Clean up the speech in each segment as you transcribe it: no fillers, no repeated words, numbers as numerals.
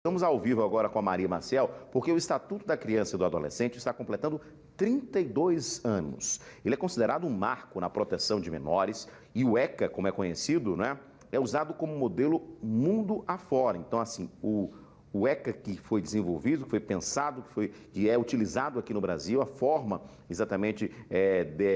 Estamos ao vivo agora com a Maria Maciel, porque o Estatuto da Criança e do Adolescente está completando 32 anos. Ele é considerado um marco na proteção de menores e o ECA, como é conhecido, né, é usado como modelo mundo afora. Então, assim, o ECA que foi desenvolvido, que foi pensado, que é utilizado aqui no Brasil, a forma exatamente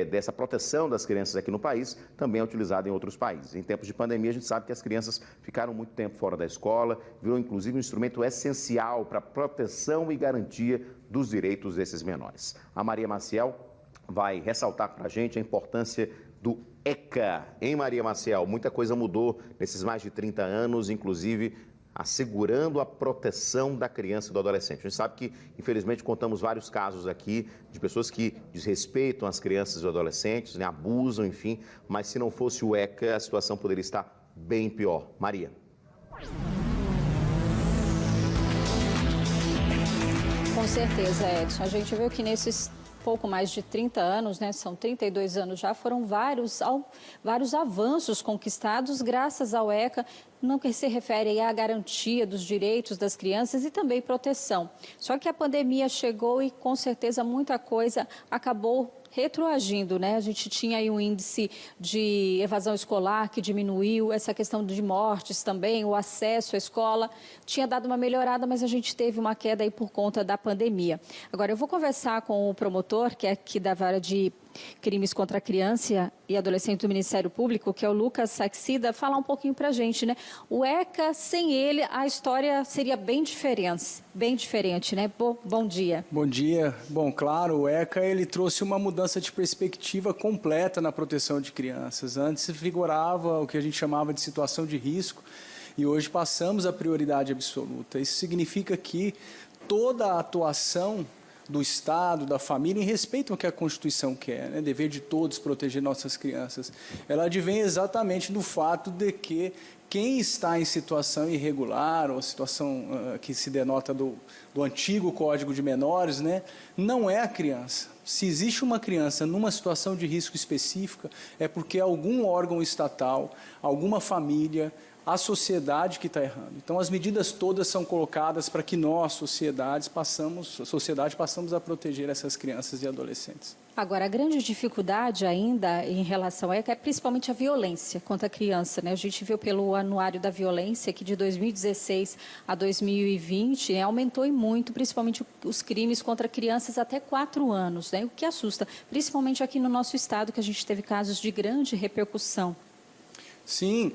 dessa proteção das crianças aqui no país, também é utilizada em outros países. Em tempos de pandemia, a gente sabe que as crianças ficaram muito tempo fora da escola, virou inclusive um instrumento essencial para a proteção e garantia dos direitos desses menores. A Maria Maciel vai ressaltar para a gente a importância do ECA. Hein, Maria Maciel? Muita coisa mudou nesses mais de 30 anos, inclusive assegurando a proteção da criança e do adolescente. A gente sabe que, infelizmente, contamos vários casos aqui de pessoas que desrespeitam as crianças e os adolescentes, né, abusam, enfim, mas se não fosse o ECA, a situação poderia estar bem pior. Maria. Com certeza, Edson. A gente viu que nesses pouco mais de 30 anos, né, são 32 anos já, foram vários avanços conquistados graças ao ECA, no que se refere à garantia dos direitos das crianças e também proteção. Só que a pandemia chegou e, com certeza, muita coisa acabou retroagindo, né? A gente tinha aí um índice de evasão escolar que diminuiu, essa questão de mortes também, o acesso à escola tinha dado uma melhorada, mas a gente teve uma queda aí por conta da pandemia. Agora, eu vou conversar com o promotor, que é aqui da Vara de Crimes contra a Criança e Adolescente do Ministério Público, que é o Lucas Saxida, falar um pouquinho para a gente, né? O ECA, sem ele, a história seria bem diferente, né? Bom dia. Bom dia. Bom, claro, o ECA ele trouxe uma mudança de perspectiva completa na proteção de crianças. Antes figurava o que a gente chamava de situação de risco e hoje passamos a prioridade absoluta. Isso significa que toda a atuação do Estado, da família, em respeito ao que a Constituição quer, né? Dever de todos proteger nossas crianças. Ela advém exatamente do fato de que quem está em situação irregular, ou situação que se denota do antigo Código de Menores, né? Não é a criança. Se existe uma criança numa situação de risco específica, é porque algum órgão estatal, alguma família, a sociedade que está errando. Então, as medidas todas são colocadas para que nós, sociedade, passamos a proteger essas crianças e adolescentes. Agora, a grande dificuldade ainda em relação a ECA é principalmente a violência contra a criança, né? A gente viu pelo Anuário da Violência que de 2016 a 2020 aumentou e muito, principalmente os crimes contra crianças até 4 anos, né? O que assusta, principalmente aqui no nosso estado, que a gente teve casos de grande repercussão. Sim,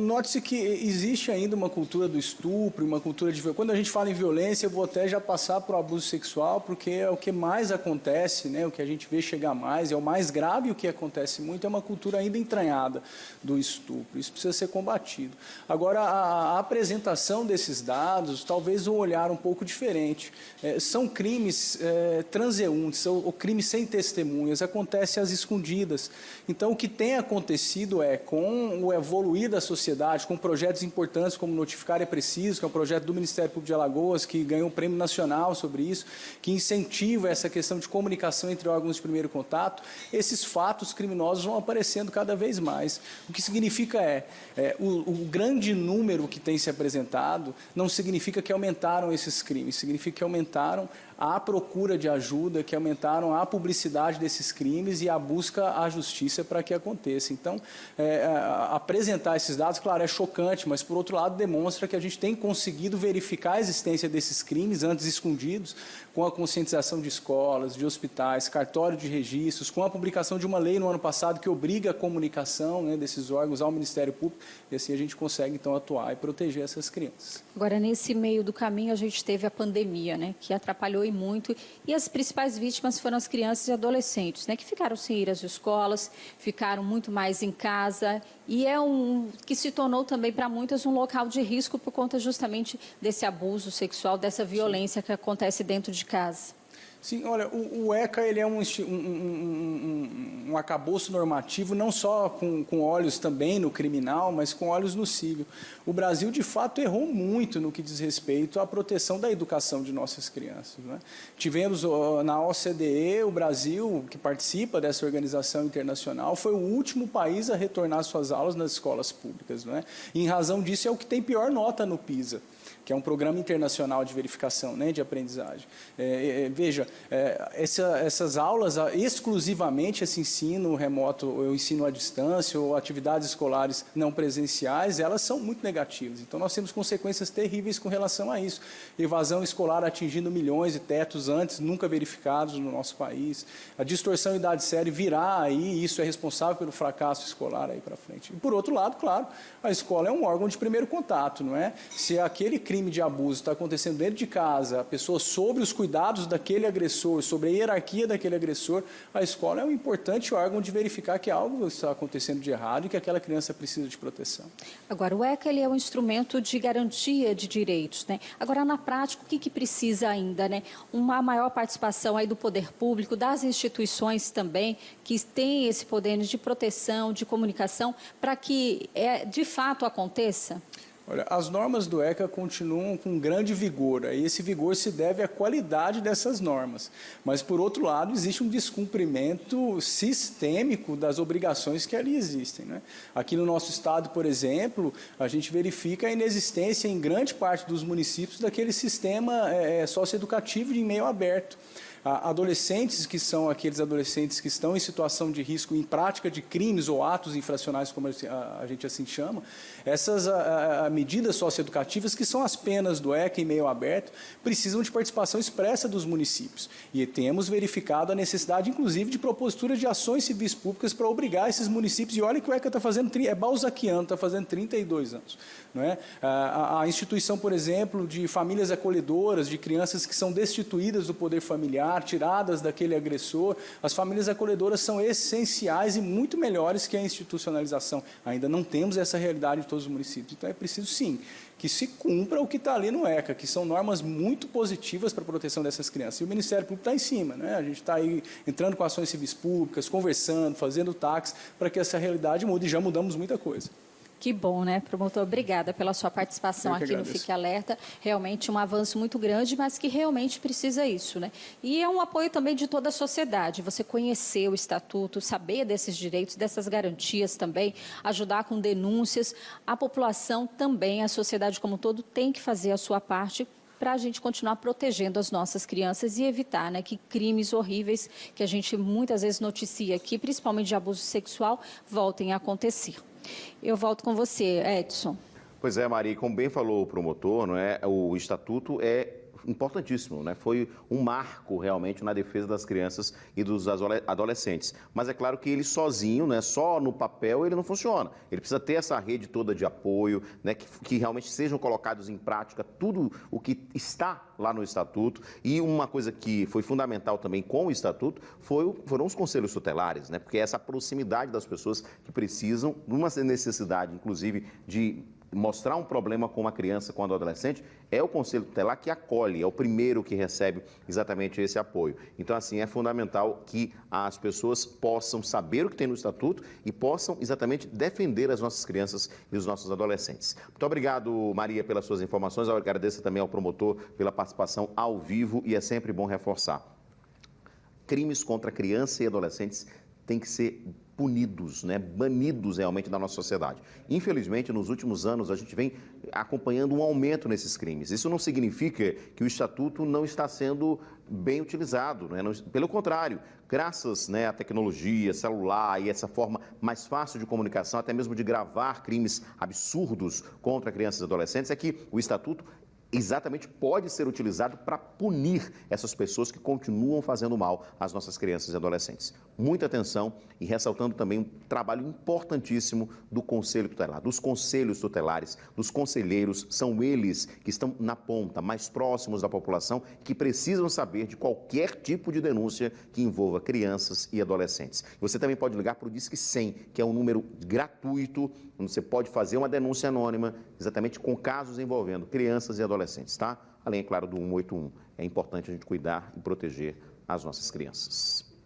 note-se que existe ainda uma cultura do estupro, uma cultura de... Quando a gente fala em violência, eu vou até já passar para o abuso sexual, porque é o que mais acontece, né? O que a gente vê chegar mais, é o mais grave, o que acontece muito, é uma cultura ainda entranhada do estupro. Isso precisa ser combatido. Agora, a apresentação desses dados, talvez um olhar um pouco diferente. São crimes transeuntes, ou crimes sem testemunhas, acontecem às escondidas. Então, o que tem acontecido é, com o evoluir da sociedade, com projetos importantes como Notificar é Preciso, que é um projeto do Ministério Público de Alagoas, que ganhou um prêmio nacional sobre isso, que incentiva essa questão de comunicação entre órgãos de primeiro contato, esses fatos criminosos vão aparecendo cada vez mais. O que significa o grande número que tem se apresentado não significa que aumentaram esses crimes, significa que aumentaram a procura de ajuda, que aumentaram a publicidade desses crimes e a busca à justiça para que aconteça. Então, apresentar esses dados, claro, é chocante, mas, por outro lado, demonstra que a gente tem conseguido verificar a existência desses crimes antes escondidos, com a conscientização de escolas, de hospitais, cartório de registros, com a publicação de uma lei no ano passado que obriga a comunicação, né, desses órgãos ao Ministério Público, e assim a gente consegue, então, atuar e proteger essas crianças. Agora, nesse meio do caminho, a gente teve a pandemia, né, que atrapalhou e muito, e as principais vítimas foram as crianças e adolescentes, né, que ficaram sem ir às escolas, ficaram muito mais em casa, e que se tornou também para muitas um local de risco por conta justamente desse abuso sexual, dessa violência que acontece dentro de casa. Sim, olha, o ECA ele é um arcabouço normativo não só com olhos também no criminal, mas com olhos no civil. O Brasil, de fato, errou muito no que diz respeito à proteção da educação de nossas crianças, né? Tivemos na OCDE, o Brasil, que participa dessa organização internacional, foi o último país a retornar suas aulas nas escolas públicas, né? E, em razão disso, é o que tem pior nota no PISA. que é um programa internacional de verificação, né, de aprendizagem. Veja, essas aulas, exclusivamente esse ensino remoto, ou ensino à distância, ou atividades escolares não presenciais, elas são muito negativas. Então, nós temos consequências terríveis com relação a isso. Evasão escolar atingindo milhões de tetos antes nunca verificados no nosso país. A distorção de idade séria virá aí, e isso é responsável pelo fracasso escolar aí para frente. E, por outro lado, claro, a escola é um órgão de primeiro contato, não é? Se aquele crime de abuso está acontecendo dentro de casa, a pessoa sobre os cuidados daquele agressor, sobre a hierarquia daquele agressor, a escola é um importante órgão de verificar que algo está acontecendo de errado e que aquela criança precisa de proteção. Agora, o ECA ele é um instrumento de garantia de direitos, né? Agora, na prática, o que precisa ainda, né? Uma maior participação aí do poder público, das instituições também, que têm esse poder de proteção, de comunicação, para que de fato aconteça? Olha, as normas do ECA continuam com grande vigor, e esse vigor se deve à qualidade dessas normas. Mas, por outro lado, existe um descumprimento sistêmico das obrigações que ali existem, né? Aqui no nosso estado, por exemplo, a gente verifica a inexistência em grande parte dos municípios daquele sistema socioeducativo de meio aberto. Adolescentes, que são aqueles adolescentes que estão em situação de risco em prática de crimes ou atos infracionais, como a gente assim chama, essas medidas socioeducativas, que são as penas do ECA em meio aberto, precisam de participação expressa dos municípios. E temos verificado a necessidade, inclusive, de propositura de ações civis públicas para obrigar esses municípios. E olha que o ECA está fazendo, é balzaquiano, está fazendo 32 anos. Não é? A instituição, por exemplo, de famílias acolhedoras, de crianças que são destituídas do poder familiar, tiradas daquele agressor, as famílias acolhedoras são essenciais e muito melhores que a institucionalização. Ainda não temos essa realidade em todos os municípios. Então, é preciso, sim, que se cumpra o que está ali no ECA, que são normas muito positivas para a proteção dessas crianças. E o Ministério Público está em cima, né? A gente está aí entrando com ações civis públicas, conversando, fazendo taques, para que essa realidade mude, e já mudamos muita coisa. Que bom, né, promotor? Obrigada pela sua participação aqui no Fique Alerta. Realmente um avanço muito grande, mas que realmente precisa isso, né? E é um apoio também de toda a sociedade. Você conhecer o Estatuto, saber desses direitos, dessas garantias também, ajudar com denúncias. A população também, a sociedade como um todo, tem que fazer a sua parte para a gente continuar protegendo as nossas crianças e evitar, né, que crimes horríveis que a gente muitas vezes noticia aqui, principalmente de abuso sexual, voltem a acontecer. Eu volto com você, Edson. Pois é, Maria, como bem falou o promotor, não é? O Estatuto é importantíssimo, né? Foi um marco realmente na defesa das crianças e dos adolescentes. Mas é claro que ele sozinho, né, só no papel, ele não funciona. Ele precisa ter essa rede toda de apoio, né, que realmente sejam colocados em prática tudo o que está lá no Estatuto. E uma coisa que foi fundamental também com o Estatuto foram os conselhos tutelares, né? Porque essa proximidade das pessoas que precisam, numa necessidade, inclusive, de mostrar um problema com uma criança, com um adolescente, é o Conselho Tutelar que acolhe, é o primeiro que recebe exatamente esse apoio. Então, assim, é fundamental que as pessoas possam saber o que tem no Estatuto e possam exatamente defender as nossas crianças e os nossos adolescentes. Muito obrigado, Maria, pelas suas informações. Eu agradeço também ao promotor pela participação ao vivo e é sempre bom reforçar. Crimes contra crianças e adolescentes têm que ser punidos, né, banidos realmente da nossa sociedade. Infelizmente, nos últimos anos, a gente vem acompanhando um aumento nesses crimes. Isso não significa que o Estatuto não está sendo bem utilizado, né? Pelo contrário, graças, né, à tecnologia, celular e essa forma mais fácil de comunicação, até mesmo de gravar crimes absurdos contra crianças e adolescentes, é que o Estatuto exatamente pode ser utilizado para punir essas pessoas que continuam fazendo mal às nossas crianças e adolescentes. Muita atenção e ressaltando também um trabalho importantíssimo do Conselho Tutelar, dos conselhos tutelares, dos conselheiros, são eles que estão na ponta, mais próximos da população, que precisam saber de qualquer tipo de denúncia que envolva crianças e adolescentes. Você também pode ligar para o Disque 100, que é um número gratuito, onde você pode fazer uma denúncia anônima, exatamente com casos envolvendo crianças e adolescentes, tá? Além, é claro, do 181. É importante a gente cuidar e proteger as nossas crianças.